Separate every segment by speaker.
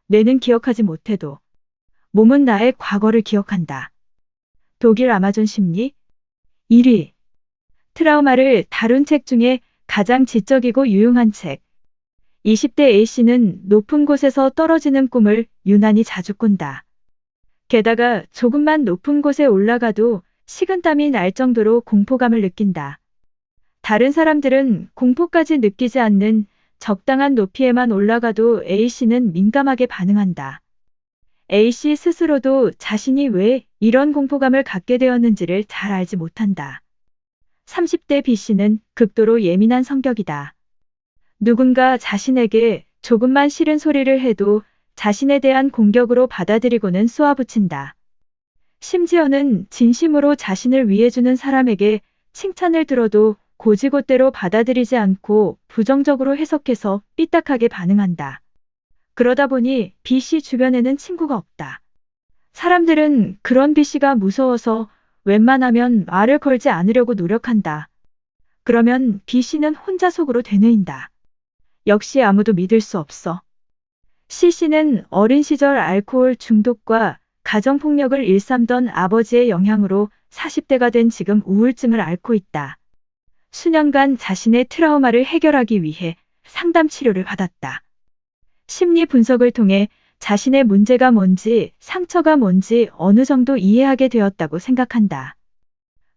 Speaker 1: 뇌는 기억하지 못해도 몸은 나의 과거를 기억한다. 독일 아마존 심리 1위. 트라우마를 다룬 책 중에 가장 지적이고 유용한 책. 20대 A씨는 높은 곳에서 떨어지는 꿈을 유난히 자주 꾼다. 게다가 조금만 높은 곳에 올라가도 식은땀이 날 정도로 공포감을 느낀다. 다른 사람들은 공포까지 느끼지 않는 적당한 높이에만 올라가도 A씨는 민감하게 반응한다. A씨 스스로도 자신이 왜 이런 공포감을 갖게 되었는지를 잘 알지 못한다. 30대 B씨는 극도로 예민한 성격이다. 누군가 자신에게 조금만 싫은 소리를 해도 자신에 대한 공격으로 받아들이고는 쏘아붙인다. 심지어는 진심으로 자신을 위해주는 사람에게 칭찬을 들어도 고지고대로 받아들이지 않고 부정적으로 해석해서 삐딱하게 반응한다. 그러다 보니 B씨 주변에는 친구가 없다. 사람들은 그런 B씨가 무서워서 웬만하면 말을 걸지 않으려고 노력한다. 그러면 B씨는 혼자 속으로 되뇌인다. 역시 아무도 믿을 수 없어. C씨는 어린 시절 알코올 중독과 가정폭력을 일삼던 아버지의 영향으로 40대가 된 지금 우울증을 앓고 있다. 수년간 자신의 트라우마를 해결하기 위해 상담 치료를 받았다. 심리 분석을 통해 자신의 문제가 뭔지, 상처가 뭔지 어느 정도 이해하게 되었다고 생각한다.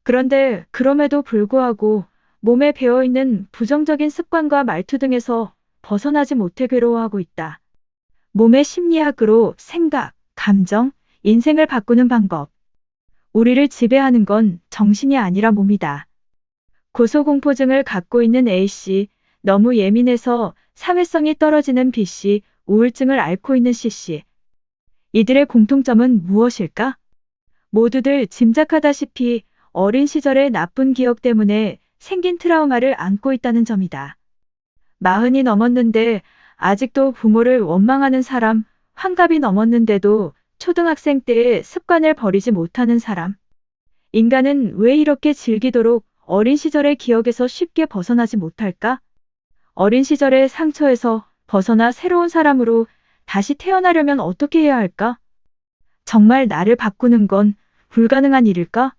Speaker 1: 그런데 그럼에도 불구하고 몸에 배어있는 부정적인 습관과 말투 등에서 벗어나지 못해 괴로워하고 있다. 몸의 심리학으로 생각, 감정, 인생을 바꾸는 방법. 우리를 지배하는 건 정신이 아니라 몸이다. 고소공포증을 갖고 있는 A씨, 너무 예민해서 사회성이 떨어지는 B씨, 우울증을 앓고 있는 C씨. 이들의 공통점은 무엇일까? 모두들 짐작하다시피 어린 시절의 나쁜 기억 때문에 생긴 트라우마를 안고 있다는 점이다. 40이 넘었는데 아직도 부모를 원망하는 사람, 환갑이 넘었는데도 초등학생 때의 습관을 버리지 못하는 사람. 인간은 왜 이렇게 질기도록 어린 시절의 기억에서 쉽게 벗어나지 못할까? 어린 시절의 상처에서 벗어나 새로운 사람으로 다시 태어나려면 어떻게 해야 할까? 정말 나를 바꾸는 건 불가능한 일일까?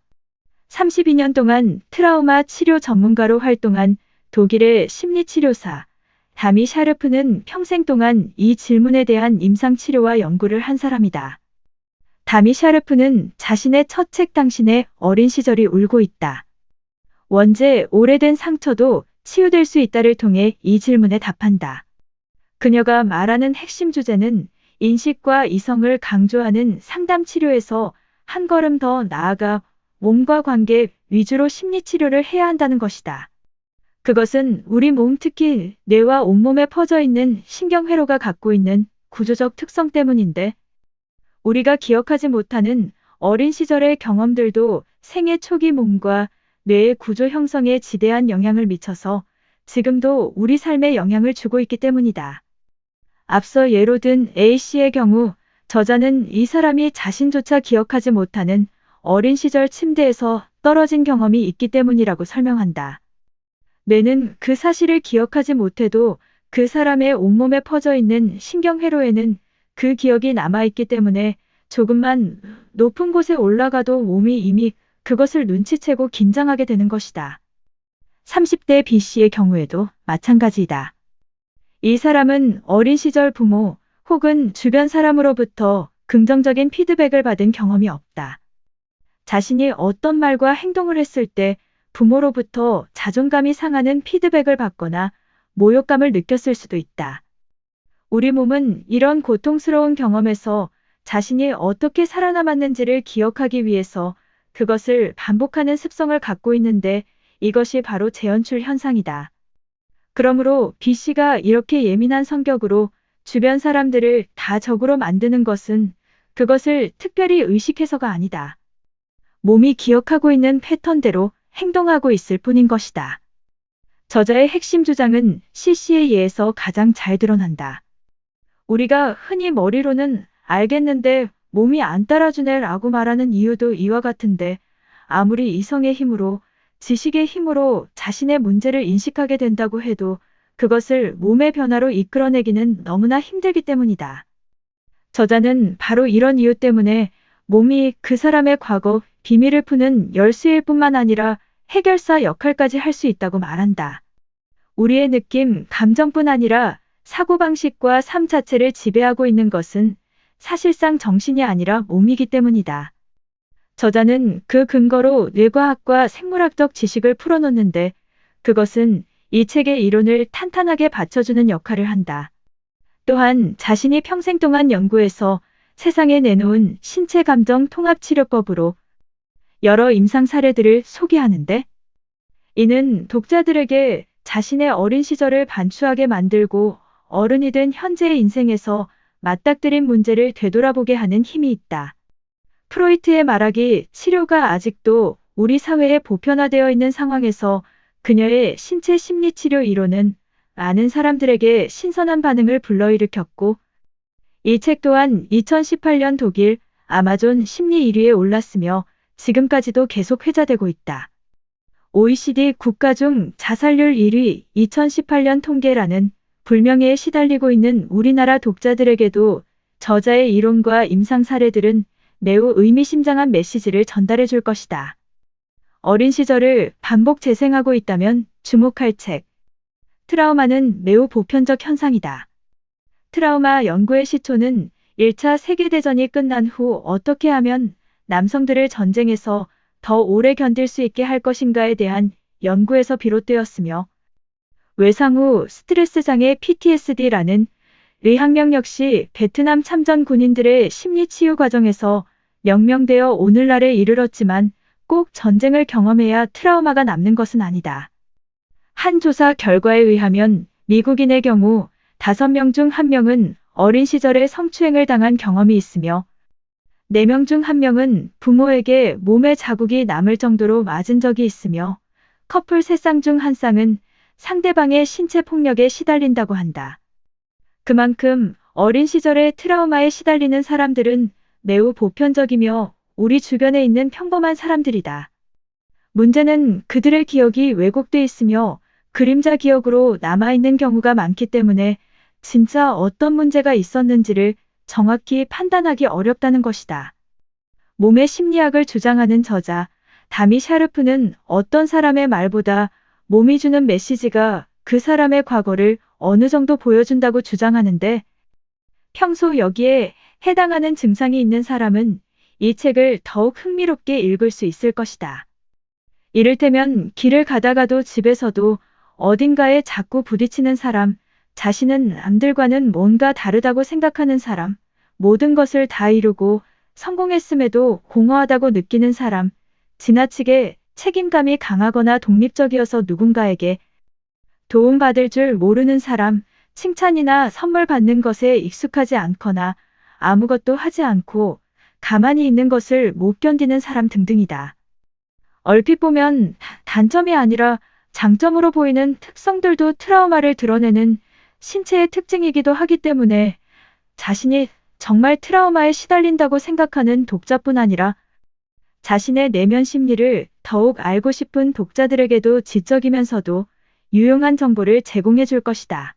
Speaker 1: 32년 동안 트라우마 치료 전문가로 활동한 독일의 심리치료사 다미 샤르프는 평생 동안 이 질문에 대한 임상치료와 연구를 한 사람이다. 다미 샤르프는 자신의 첫 책 당신의 어린 시절이 울고 있다. 원죄 오래된 상처도 치유될 수 있다를 통해 이 질문에 답한다. 그녀가 말하는 핵심 주제는 인식과 이성을 강조하는 상담 치료에서 한 걸음 더 나아가 몸과 관계 위주로 심리치료를 해야 한다는 것이다. 그것은 우리 몸 특히 뇌와 온몸에 퍼져 있는 신경회로가 갖고 있는 구조적 특성 때문인데 우리가 기억하지 못하는 어린 시절의 경험들도 생애 초기 몸과 뇌의 구조 형성에 지대한 영향을 미쳐서 지금도 우리 삶에 영향을 주고 있기 때문이다. 앞서 예로 든 A씨의 경우 저자는 이 사람이 자신조차 기억하지 못하는 어린 시절 침대에서 떨어진 경험이 있기 때문이라고 설명한다. 뇌는 그 사실을 기억하지 못해도 그 사람의 온몸에 퍼져 있는 신경회로에는 그 기억이 남아있기 때문에 조금만 높은 곳에 올라가도 몸이 이미 그것을 눈치채고 긴장하게 되는 것이다. 30대 B씨의 경우에도 마찬가지이다. 이 사람은 어린 시절 부모 혹은 주변 사람으로부터 긍정적인 피드백을 받은 경험이 없다. 자신이 어떤 말과 행동을 했을 때 부모로부터 자존감이 상하는 피드백을 받거나 모욕감을 느꼈을 수도 있다. 우리 몸은 이런 고통스러운 경험에서 자신이 어떻게 살아남았는지를 기억하기 위해서 그것을 반복하는 습성을 갖고 있는데 이것이 바로 재연출 현상이다. 그러므로 B씨가 이렇게 예민한 성격으로 주변 사람들을 다 적으로 만드는 것은 그것을 특별히 의식해서가 아니다. 몸이 기억하고 있는 패턴대로 행동하고 있을 뿐인 것이다. 저자의 핵심 주장은 C씨의 예에서 가장 잘 드러난다. 우리가 흔히 머리로는 알겠는데 몸이 안 따라주네 라고 말하는 이유도 이와 같은데 아무리 이성의 힘으로 지식의 힘으로 자신의 문제를 인식하게 된다고 해도 그것을 몸의 변화로 이끌어내기는 너무나 힘들기 때문이다. 저자는 바로 이런 이유 때문에 몸이 그 사람의 과거 비밀을 푸는 열쇠일 뿐만 아니라 해결사 역할까지 할 수 있다고 말한다. 우리의 느낌, 감정뿐 아니라 사고방식과 삶 자체를 지배하고 있는 것은 사실상 정신이 아니라 몸이기 때문이다. 저자는 그 근거로 뇌과학과 생물학적 지식을 풀어놓는데 그것은 이 책의 이론을 탄탄하게 받쳐주는 역할을 한다. 또한 자신이 평생 동안 연구해서 세상에 내놓은 신체 감정 통합 치료법으로 여러 임상 사례들을 소개하는데 이는 독자들에게 자신의 어린 시절을 반추하게 만들고 어른이 된 현재의 인생에서 맞닥뜨린 문제를 되돌아보게 하는 힘이 있다. 프로이트의 말하기 치료가 아직도 우리 사회에 보편화되어 있는 상황에서 그녀의 신체 심리 치료 이론은 많은 사람들에게 신선한 반응을 불러일으켰고 이 책 또한 2018년 독일 아마존 심리 1위에 올랐으며 지금까지도 계속 회자되고 있다. OECD 국가 중 자살률 1위 2018년 통계라는 불명예에 시달리고 있는 우리나라 독자들에게도 저자의 이론과 임상 사례들은 매우 의미심장한 메시지를 전달해 줄 것이다. 어린 시절을 반복 재생하고 있다면 주목할 책. 트라우마는 매우 보편적 현상이다. 트라우마 연구의 시초는 1차 세계대전이 끝난 후 어떻게 하면 남성들을 전쟁에서 더 오래 견딜 수 있게 할 것인가에 대한 연구에서 비롯되었으며 외상 후 스트레스 장애 PTSD라는 의학명 역시 베트남 참전 군인들의 심리 치유 과정에서 명명되어 오늘날에 이르렀지만 꼭 전쟁을 경험해야 트라우마가 남는 것은 아니다. 한 조사 결과에 의하면 미국인의 경우 5명 중 1명은 어린 시절에 성추행을 당한 경험이 있으며 4명 중 1명은 부모에게 몸에 자국이 남을 정도로 맞은 적이 있으며 커플 3쌍 중 1쌍은 상대방의 신체 폭력에 시달린다고 한다. 그만큼 어린 시절에 트라우마에 시달리는 사람들은 매우 보편적이며 우리 주변에 있는 평범한 사람들이다. 문제는 그들의 기억이 왜곡돼 있으며 그림자 기억으로 남아있는 경우가 많기 때문에 진짜 어떤 문제가 있었는지를 정확히 판단하기 어렵다는 것이다. 몸의 심리학을 주장하는 저자 다미 샤르프는 어떤 사람의 말보다 몸이 주는 메시지가 그 사람의 과거를 어느 정도 보여준다고 주장하는데 평소 여기에 해당하는 증상이 있는 사람은 이 책을 더욱 흥미롭게 읽을 수 있을 것이다. 이를테면 길을 가다가도 집에서도 어딘가에 자꾸 부딪히는 사람, 자신은 남들과는 뭔가 다르다고 생각하는 사람, 모든 것을 다 이루고 성공했음에도 공허하다고 느끼는 사람, 지나치게 책임감이 강하거나 독립적이어서 누군가에게 도움받을 줄 모르는 사람, 칭찬이나 선물 받는 것에 익숙하지 않거나 아무것도 하지 않고 가만히 있는 것을 못 견디는 사람 등등이다. 얼핏 보면 단점이 아니라 장점으로 보이는 특성들도 트라우마를 드러내는 신체의 특징이기도 하기 때문에 자신이 정말 트라우마에 시달린다고 생각하는 독자뿐 아니라 자신의 내면 심리를 더욱 알고 싶은 독자들에게도 지적이면서도 유용한 정보를 제공해 줄 것이다.